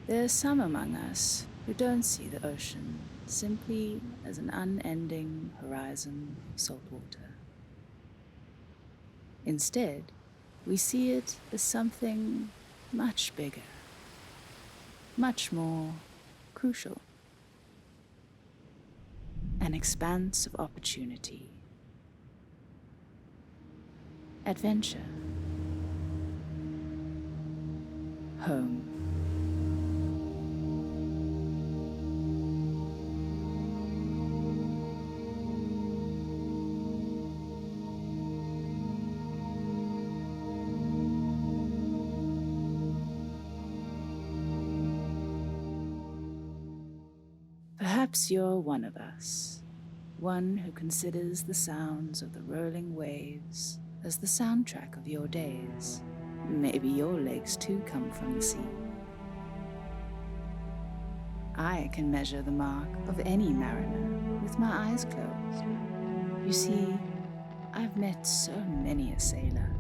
There are some among us who don't see the ocean simply as an unending horizon of salt water. Instead, we see it as something much bigger, much more crucial. An expanse of opportunity, adventure, home. Perhaps you're one of us, one who considers the sounds of the rolling waves as the soundtrack of your days. Maybe your legs too come from the sea. I can measure the mark of any mariner with my eyes closed. You see, I've met so many a sailor,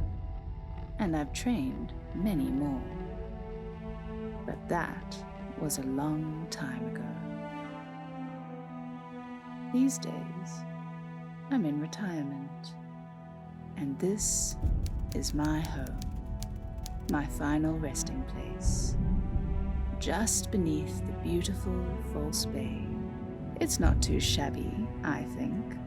and I've trained many more. But that was a long time ago. These days, I'm in retirement, and this is my home, my final resting place, just beneath the beautiful False Bay. It's not too shabby, I think.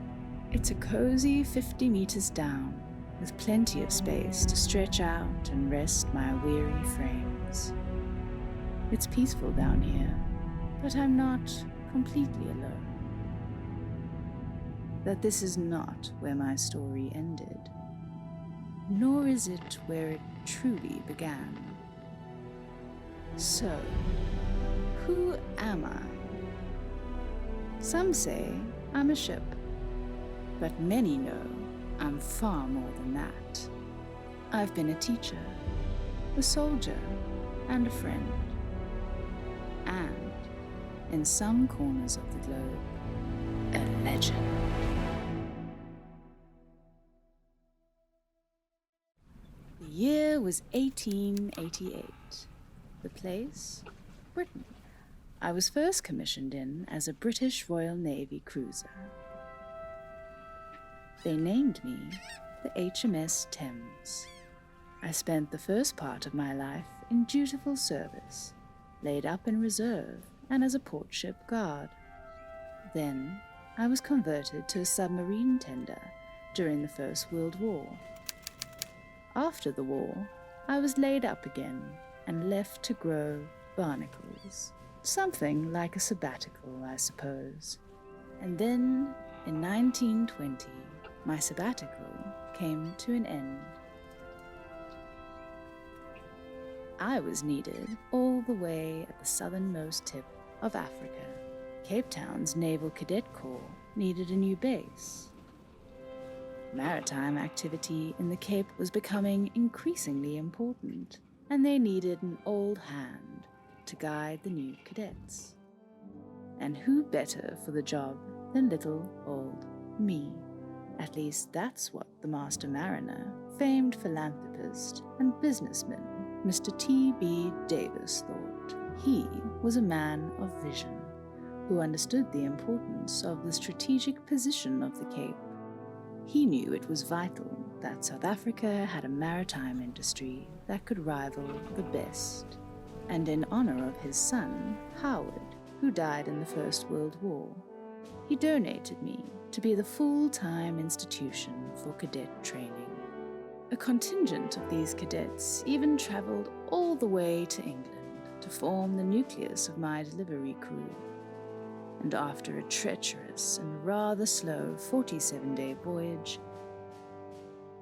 It's a cozy 50 meters down, with plenty of space to stretch out and rest my weary frames. It's peaceful down here, but I'm not completely alone. That this is not where my story ended, nor is it where it truly began. So, who am I? Some say I'm a ship, but many know I'm far more than that. I've been a teacher, a soldier, and a friend. And, in some corners of the globe, a legend. The year was 1888. The place? Britain. I was first commissioned in as a British Royal Navy cruiser. They named me the HMS Thames. I spent the first part of my life in dutiful service, laid up in reserve and as a port ship guard. Then I was converted to a submarine tender during the First World War. After the war, I was laid up again and left to grow barnacles. Something like a sabbatical, I suppose. And then, in 1920, my sabbatical came to an end. I was needed all the way at the southernmost tip of Africa. Cape Town's Naval Cadet Corps needed a new base. Maritime activity in the Cape was becoming increasingly important, and they needed an old hand to guide the new cadets. And who better for the job than little old me? At least that's what the Master Mariner, famed philanthropist and businessman, Mr. T.B. Davis thought. He was a man of vision, who understood the importance of the strategic position of the Cape. He knew it was vital that South Africa had a maritime industry that could rival the best. And in honor of his son, Howard, who died in the First World War, he donated me to be the full-time institution for cadet training. A contingent of these cadets even traveled all the way to England to form the nucleus of my delivery crew. And after a treacherous and rather slow 47-day voyage,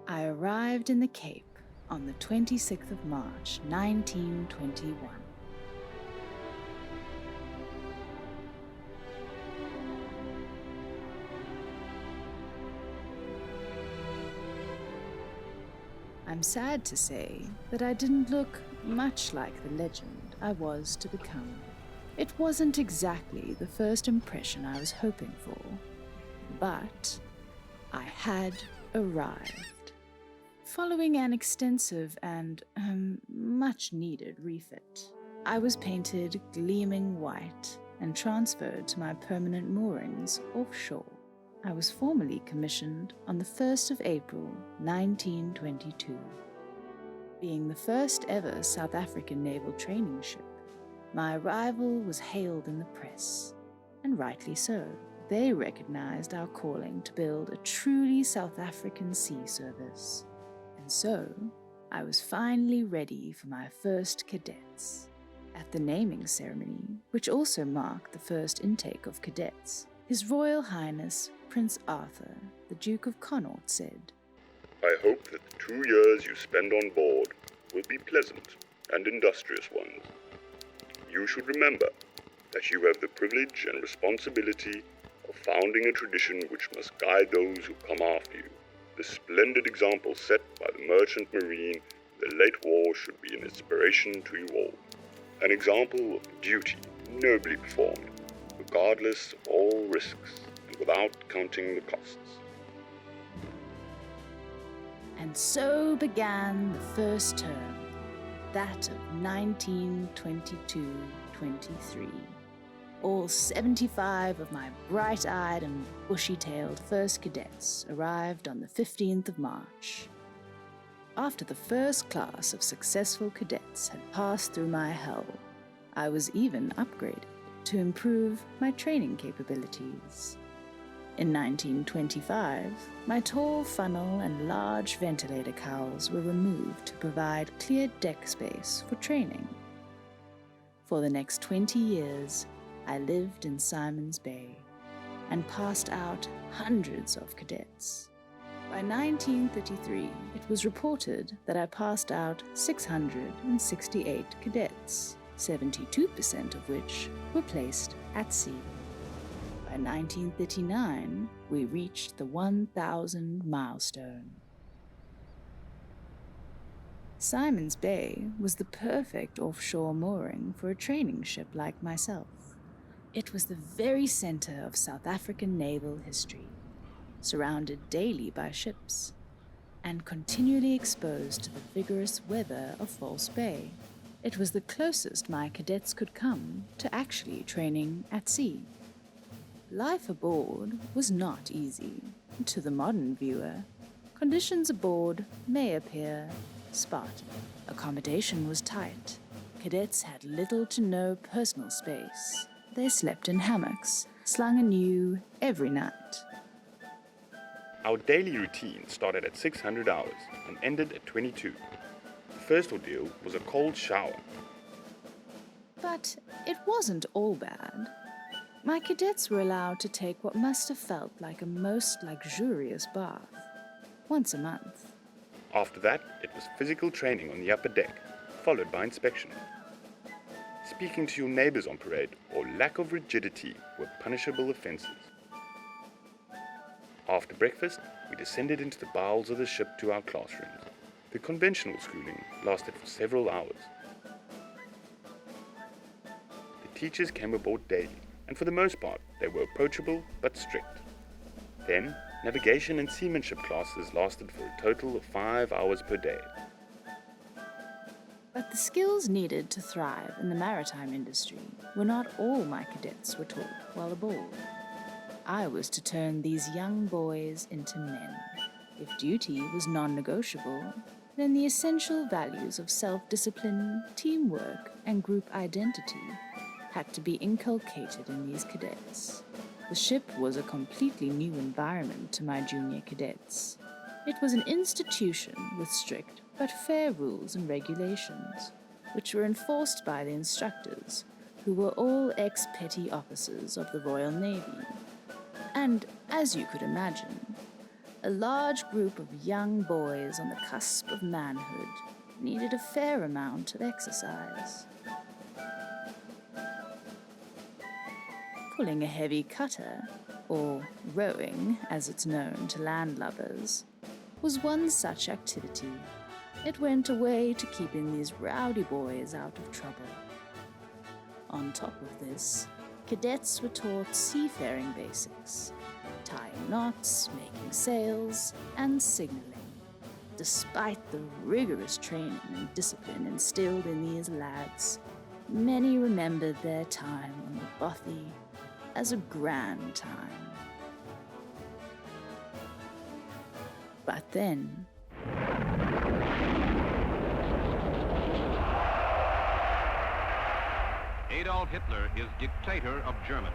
I arrived in the Cape on the 26th of March, 1921. I'm sad to say that I didn't look much like the legend I was to become. It wasn't exactly the first impression I was hoping for, but I had arrived. Following an extensive and much-needed refit, I was painted gleaming white and transferred to my permanent moorings offshore. I was formally commissioned on the 1st of April, 1922. Being the first ever South African naval training ship, my arrival was hailed in the press, and rightly so. They recognized our calling to build a truly South African sea service. And so, I was finally ready for my first cadets. At the naming ceremony, which also marked the first intake of cadets, His Royal Highness Prince Arthur, the Duke of Connaught, said, "I hope that the 2 years you spend on board will be pleasant and industrious ones. You should remember that you have the privilege and responsibility of founding a tradition which must guide those who come after you. The splendid example set by the merchant marine in the late war should be an inspiration to you all. An example of duty nobly performed, regardless of all risks and without counting the costs." And so began the first term, that of 1922-23. All 75 of my bright-eyed and bushy-tailed first cadets arrived on the 15th of March. After the first class of successful cadets had passed through my hull, I was even upgraded to improve my training capabilities. In 1925, my tall funnel and large ventilator cowls were removed to provide clear deck space for training. For the next 20 years, I lived in Simons Bay and passed out hundreds of cadets. By 1933, it was reported that I passed out 668 cadets, 72% of which were placed at sea. By 1939, we reached the 1,000 milestone. Simons Bay was the perfect offshore mooring for a training ship like myself. It was the very center of South African naval history, surrounded daily by ships, and continually exposed to the vigorous weather of False Bay. It was the closest my cadets could come to actually training at sea. Life aboard was not easy. To the modern viewer, conditions aboard may appear Spartan. Accommodation was tight. Cadets had little to no personal space. They slept in hammocks, slung anew every night. Our daily routine started at 600 hours and ended at 22. The first ordeal was a cold shower. But it wasn't all bad. My cadets were allowed to take what must have felt like a most luxurious bath, once a month. After that, it was physical training on the upper deck, followed by inspection. Speaking to your neighbors on parade or lack of rigidity were punishable offenses. After breakfast, we descended into the bowels of the ship to our classrooms. The conventional schooling lasted for several hours. The teachers came aboard daily, and for the most part, they were approachable but strict. Then, navigation and seamanship classes lasted for a total of 5 hours per day. But the skills needed to thrive in the maritime industry were not all my cadets were taught while aboard. I was to turn these young boys into men. If duty was non-negotiable, then the essential values of self-discipline, teamwork, and group identity had to be inculcated in these cadets. The ship was a completely new environment to my junior cadets. It was an institution with strict but fair rules and regulations, which were enforced by the instructors, who were all ex-petty officers of the Royal Navy. And, as you could imagine, a large group of young boys on the cusp of manhood needed a fair amount of exercise. Pulling a heavy cutter, or rowing as it's known to landlubbers, was one such activity. It went away to keeping these rowdy boys out of trouble. On top of this, cadets were taught seafaring basics, tying knots, making sails, and signaling. Despite the rigorous training and discipline instilled in these lads, many remembered their time on the Bothy as a grand time. But then, Adolf Hitler is dictator of Germany.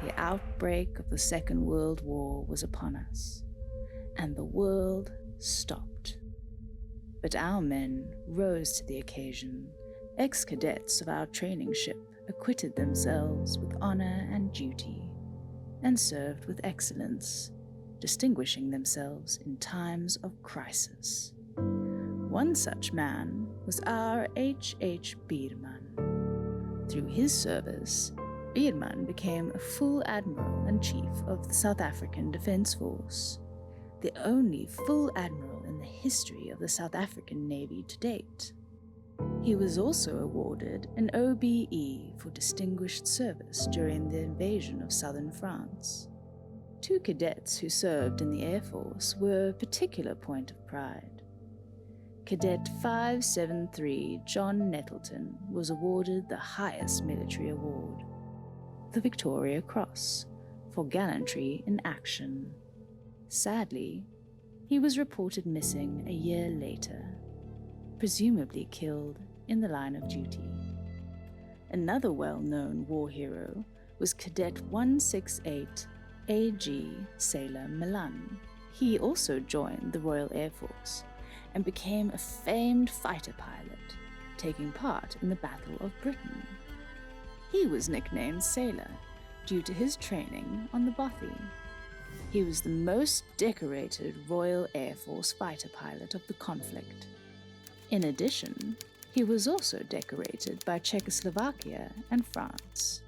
the outbreak of the Second World War was upon us, and the world stopped. But our men rose to the occasion. Ex-cadets of our training ship acquitted themselves with honor and duty, and served with excellence, distinguishing themselves in times of crisis. One such man was our H.H. Biermann. Through his service, Biermann became a full admiral and chief of the South African Defence Force, the only full admiral in the history of the South African Navy to date. He was also awarded an OBE for distinguished service during the invasion of southern France. Two cadets who served in the Air Force were a particular point of pride. Cadet 573 John Nettleton was awarded the highest military award, the Victoria Cross, for gallantry in action. Sadly, he was reported missing a year later, presumably killed in the line of duty. Another well-known war hero was Cadet 168 A.G. Sailor Milan. He also joined the Royal Air Force and became a famed fighter pilot, taking part in the Battle of Britain. He was nicknamed Sailor due to his training on the Bothy. He was the most decorated Royal Air Force fighter pilot of the conflict. In addition, he was also decorated by Czechoslovakia and France.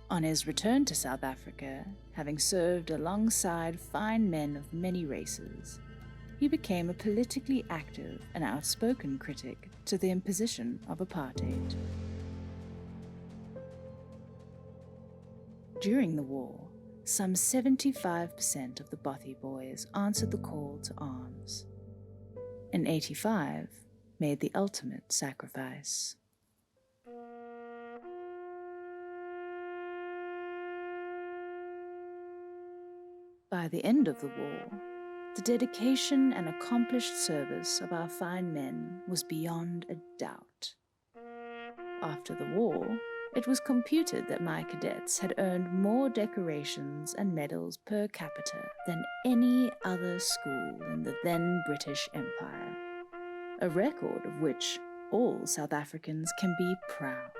On his return to South Africa, having served alongside fine men of many races, he became a politically active and outspoken critic to the imposition of apartheid. During the war, some 75% of the Bothy boys answered the call to arms, and 85 made the ultimate sacrifice. By the end of the war, the dedication and accomplished service of our fine men was beyond a doubt. After the war, it was computed that my cadets had earned more decorations and medals per capita than any other school in the then British Empire, a record of which all South Africans can be proud.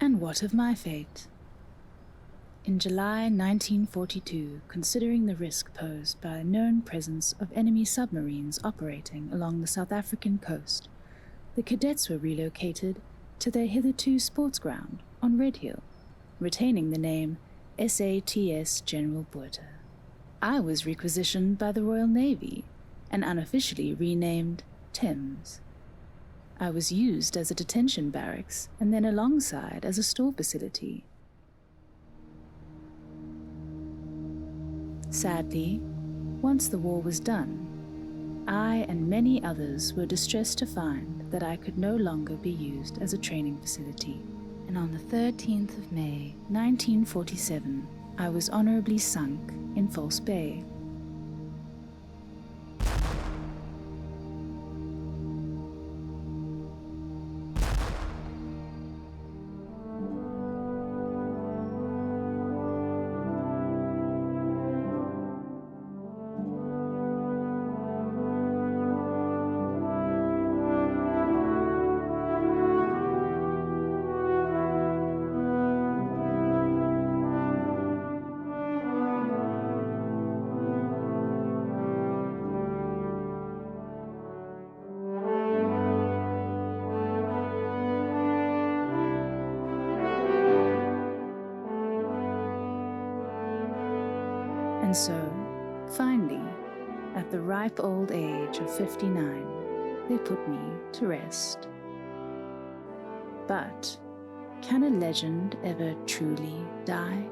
And what of my fate? In July 1942, considering the risk posed by a known presence of enemy submarines operating along the South African coast, the cadets were relocated to their hitherto sports ground on Red Hill, retaining the name SATS General Botha. I was requisitioned by the Royal Navy and unofficially renamed Thames. I was used as a detention barracks and then alongside as a store facility. Sadly, once the war was done, I and many others were distressed to find that I could no longer be used as a training facility, and on the 13th of May, 1947, I was honorably sunk in False Bay. And so, finally, at the ripe old age of 59, they put me to rest. But can a legend ever truly die?